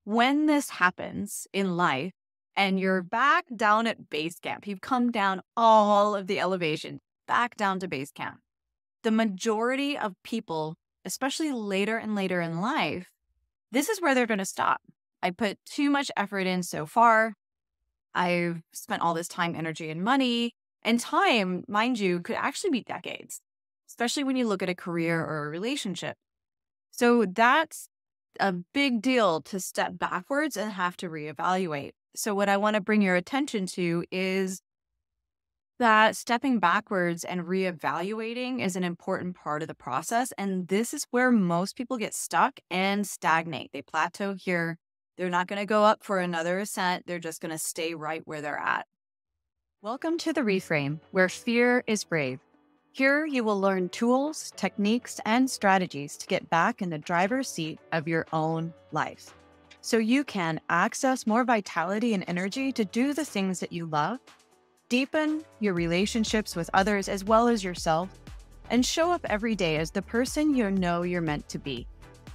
When this happens in life and you're back down at base camp, you've come down all of the elevation, back down to base camp. The majority of people, especially later and later in life, this is where they're going to stop. I put too much effort in so far. I've spent all this time, energy, and money. And time, mind you, could actually be decades, especially when you look at a career or a relationship. So that's a big deal to step backwards and have to reevaluate. So what I want to bring your attention to is that stepping backwards and reevaluating is an important part of the process. And this is where most people get stuck and stagnate. They plateau here. They're not going to go up for another ascent. They're just going to stay right where they're at. Welcome to the Reframe, where fear is brave. Here you will learn tools, techniques, and strategies to get back in the driver's seat of your own life, so you can access more vitality and energy to do the things that you love, deepen your relationships with others as well as yourself, and show up every day as the person you know you're meant to be.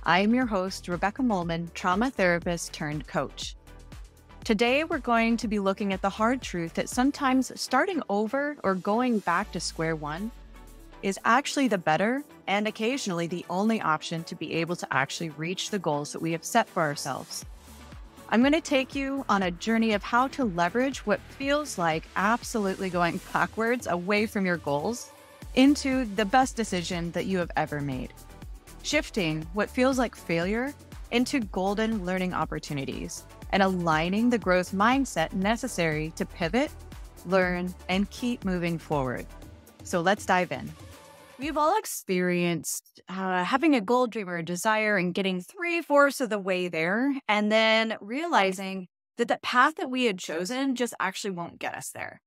I am your host, Rebecca Mohlman, trauma therapist turned coach. Today, we're going to be looking at the hard truth that sometimes starting over or going back to square one is actually the better and occasionally the only option to be able to actually reach the goals that we have set for ourselves. I'm going to take you on a journey of how to leverage what feels like absolutely going backwards away from your goals into the best decision that you have ever made. Shifting what feels like failure into golden learning opportunities and aligning the growth mindset necessary to pivot, learn, and keep moving forward. So let's dive in. We've all experienced having a goal, dream, or desire and getting 3/4 of the way there, and then realizing that the path that we had chosen just actually won't get us there.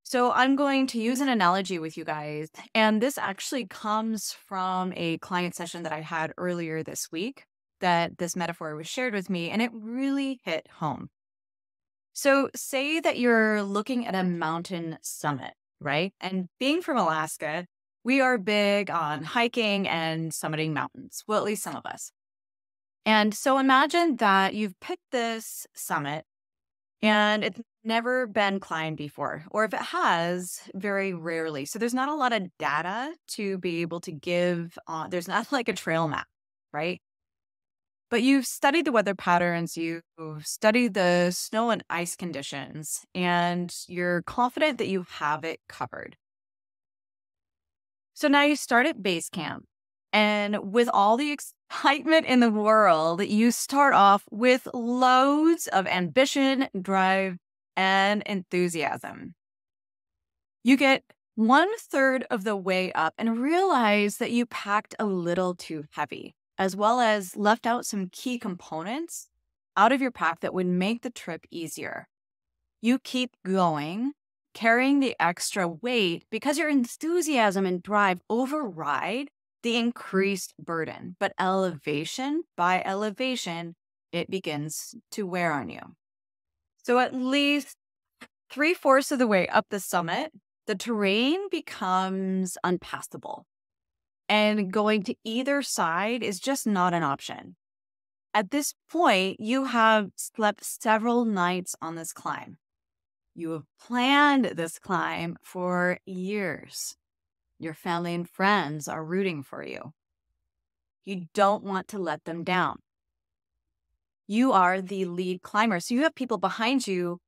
So I'm going to use an analogy with you guys, and this actually comes from a client session that I had earlier this week that this metaphor was shared with me, and it really hit home. So say that you're looking at a mountain summit, right? And being from Alaska, we are big on hiking and summiting mountains. Well, at least some of us. And so imagine that you've picked this summit and it's never been climbed before, or if it has, very rarely. So there's not a lot of data to be able to give. There's not like a trail map, right? But you've studied the weather patterns, you've studied the snow and ice conditions, and you're confident that you have it covered. So now you start at base camp, and with all the excitement in the world, you start off with loads of ambition, drive, and enthusiasm. You get 1/3 of the way up and realize that you packed a little too heavy, as well as left out some key components out of your pack that would make the trip easier. You keep going, carrying the extra weight because your enthusiasm and drive override the increased burden. But elevation by elevation, it begins to wear on you. So at least 3/4 of the way up the summit, the terrain becomes unpassable. And going to either side is just not an option. At this point, you have slept several nights on this climb. You have planned this climb for years. Your family and friends are rooting for you. You don't want to let them down. You are the lead climber, so you have people behind you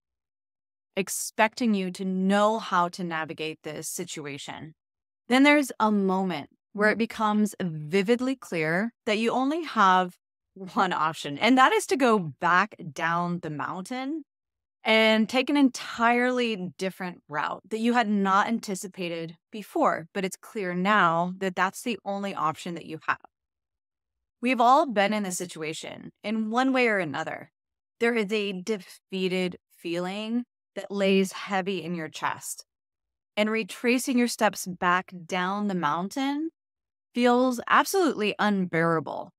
expecting you to know how to navigate this situation. Then there's a moment where it becomes vividly clear that you only have one option, and that is to go back down the mountain and take an entirely different route that you had not anticipated before. But it's clear now that that's the only option that you have. We've all been in this situation in one way or another. There is a defeated feeling that lays heavy in your chest. And retracing your steps back down the mountain feels absolutely unbearable.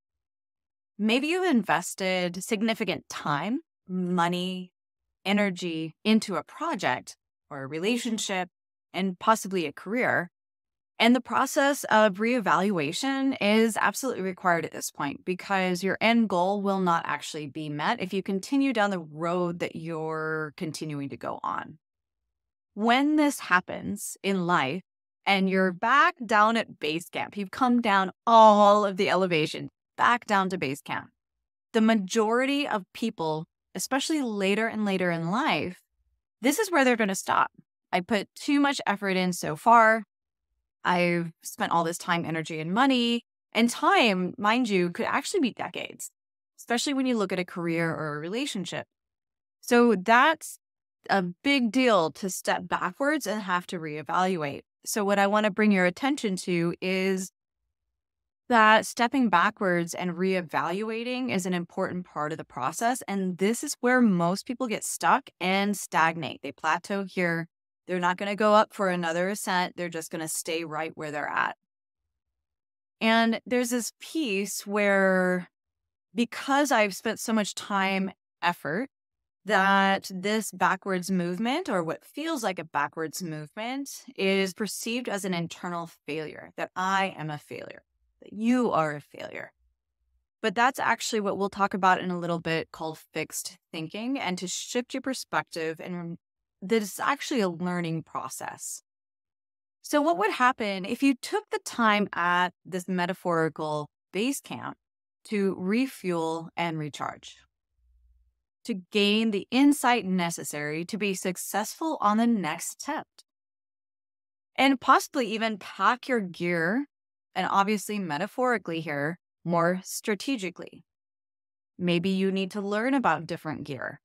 Maybe you've invested significant time, money, energy into a project or a relationship and possibly a career. And the process of reevaluation is absolutely required at this point because your end goal will not actually be met if you continue down the road that you're continuing to go on. When this happens in life and you're back down at base camp, you've come down all of the elevation, back down to base camp. The majority of people, especially later and later in life, this is where they're going to stop. I put too much effort in so far. I've spent all this time, energy, and money. And time, mind you, could actually be decades, especially when you look at a career or a relationship. So that's a big deal to step backwards and have to reevaluate. So what I want to bring your attention to is that stepping backwards and reevaluating is an important part of the process. And this is where most people get stuck and stagnate. They plateau here. They're not going to go up for another ascent. They're just going to stay right where they're at. And there's this piece where, because I've spent so much time, effort, that this backwards movement, or what feels like a backwards movement, is perceived as an internal failure, that I am a failure, that you are a failure. But that's actually what we'll talk about in a little bit, called fixed thinking, and to shift your perspective, and that it's actually a learning process. So what would happen if you took the time at this metaphorical base camp to refuel and recharge, to gain the insight necessary to be successful on the next attempt, and possibly even pack your gear, and obviously metaphorically here, more strategically? Maybe you need to learn about different gear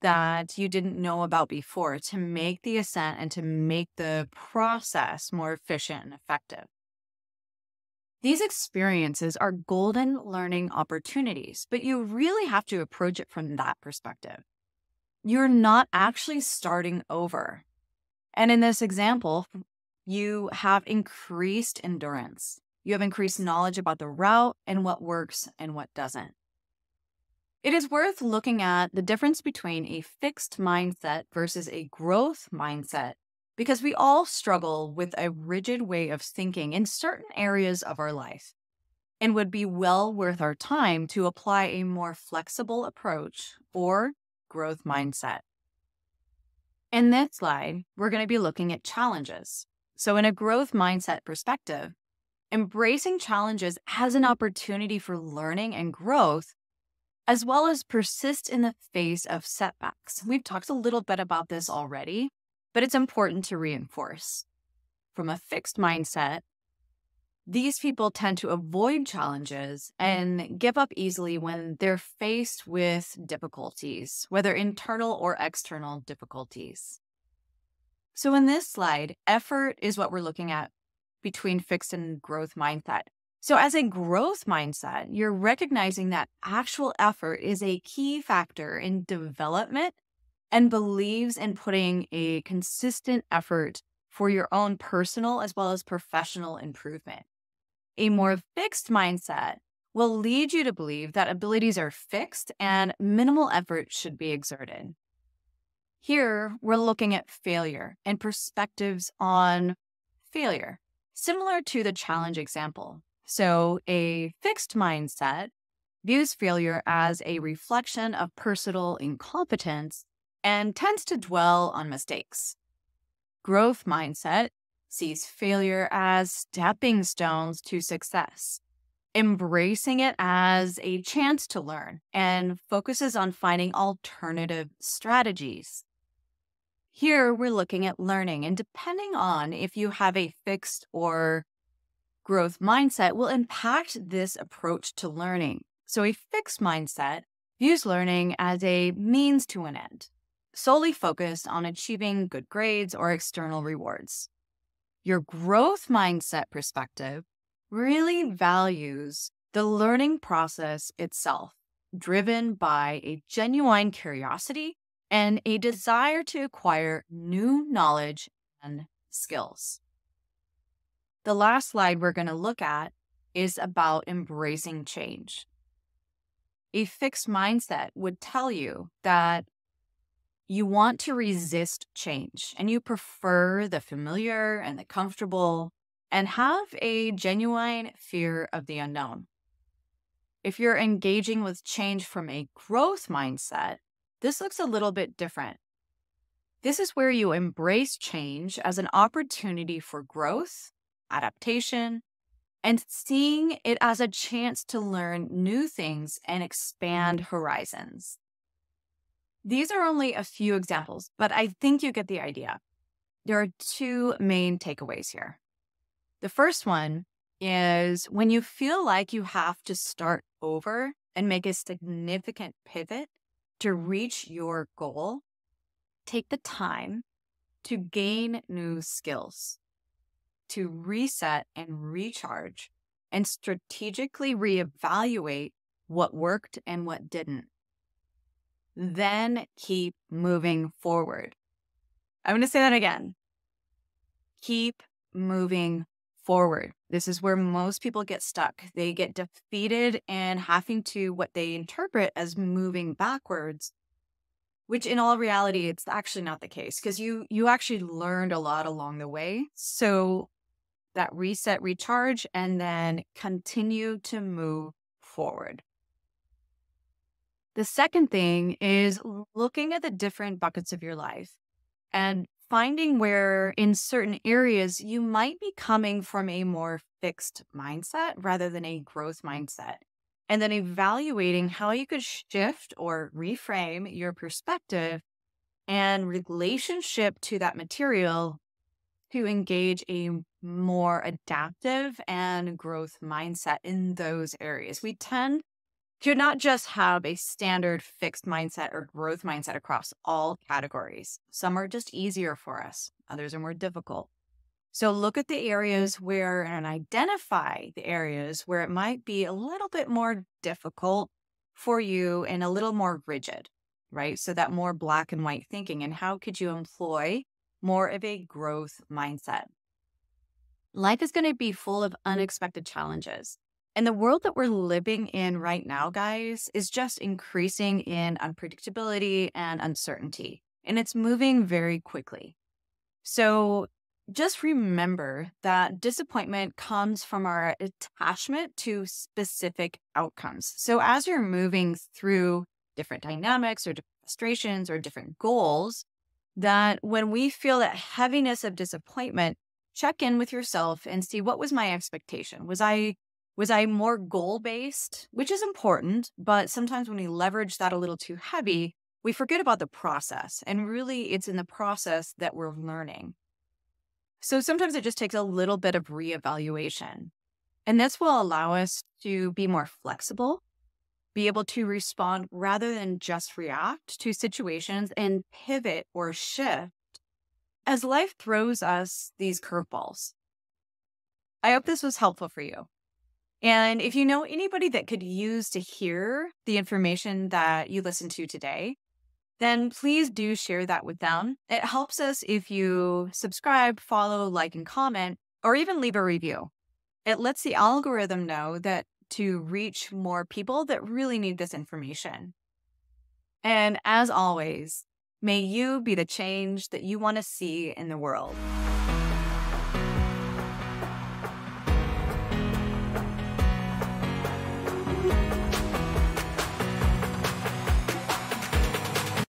that you didn't know about before to make the ascent and to make the process more efficient and effective. These experiences are golden learning opportunities, but you really have to approach it from that perspective. You're not actually starting over. And in this example, you have increased endurance. You have increased knowledge about the route and what works and what doesn't. It is worth looking at the difference between a fixed mindset versus a growth mindset, because we all struggle with a rigid way of thinking in certain areas of our life, and would be well worth our time to apply a more flexible approach or growth mindset. In this slide, we're going to be looking at challenges. So in a growth mindset perspective, embracing challenges as an opportunity for learning and growth, as well as persist in the face of setbacks. We've talked a little bit about this already, but it's important to reinforce. From a fixed mindset, these people tend to avoid challenges and give up easily when they're faced with difficulties, whether internal or external difficulties. So in this slide, effort is what we're looking at between fixed and growth mindset. So as a growth mindset, you're recognizing that actual effort is a key factor in development and believes in putting a consistent effort for your own personal as well as professional improvement. A more fixed mindset will lead you to believe that abilities are fixed and minimal effort should be exerted. Here, we're looking at failure and perspectives on failure, similar to the challenge example. So a fixed mindset views failure as a reflection of personal incompetence and tends to dwell on mistakes. Growth mindset sees failure as stepping stones to success, embracing it as a chance to learn, and focuses on finding alternative strategies. Here, we're looking at learning, and depending on if you have a fixed or growth mindset will impact this approach to learning. So a fixed mindset views learning as a means to an end, solely focused on achieving good grades or external rewards. Your growth mindset perspective really values the learning process itself, driven by a genuine curiosity and a desire to acquire new knowledge and skills. The last slide we're going to look at is about embracing change. A fixed mindset would tell you that you want to resist change and you prefer the familiar and the comfortable and have a genuine fear of the unknown. If you're engaging with change from a growth mindset, this looks a little bit different. This is where you embrace change as an opportunity for growth, adaptation, and seeing it as a chance to learn new things and expand horizons. These are only a few examples, but I think you get the idea. There are two main takeaways here. The first one is when you feel like you have to start over and make a significant pivot to reach your goal, take the time to gain new skills, to reset and recharge, and strategically reevaluate what worked and what didn't. Then keep moving forward. I'm going to say that again. Keep moving forward. This is where most people get stuck. They get defeated and having to what they interpret as moving backwards, which in all reality, it's actually not the case because you actually learned a lot along the way. So that reset, recharge, and then continue to move forward. The second thing is looking at the different buckets of your life and finding where in certain areas you might be coming from a more fixed mindset rather than a growth mindset. And then evaluating how you could shift or reframe your perspective and relationship to that material to engage a more adaptive and growth mindset in those areas. We tend to not just have a standard fixed mindset or growth mindset across all categories. Some are just easier for us. Others are more difficult. So look at the areas where and identify the areas where it might be a little bit more difficult for you and a little more rigid, right? So that more black and white thinking, and how could you employ more of a growth mindset? Life is going to be full of unexpected challenges. And the world that we're living in right now, guys, is just increasing in unpredictability and uncertainty. And it's moving very quickly. So just remember that disappointment comes from our attachment to specific outcomes. So as you're moving through different dynamics or different frustrations or different goals, that when we feel that heaviness of disappointment, check in with yourself and see, what was my expectation? Was I more goal-based, which is important, but sometimes when we leverage that a little too heavy, we forget about the process. And really, it's in the process that we're learning. So sometimes it just takes a little bit of reevaluation. And this will allow us to be more flexible, be able to respond rather than just react to situations and pivot or shift as life throws us these curveballs. I hope this was helpful for you. And if you know anybody that could use to hear the information that you listened to today, then please do share that with them. It helps us if you subscribe, follow, like, and comment, or even leave a review. It lets the algorithm know that to reach more people that really need this information. And as always, may you be the change that you want to see in the world.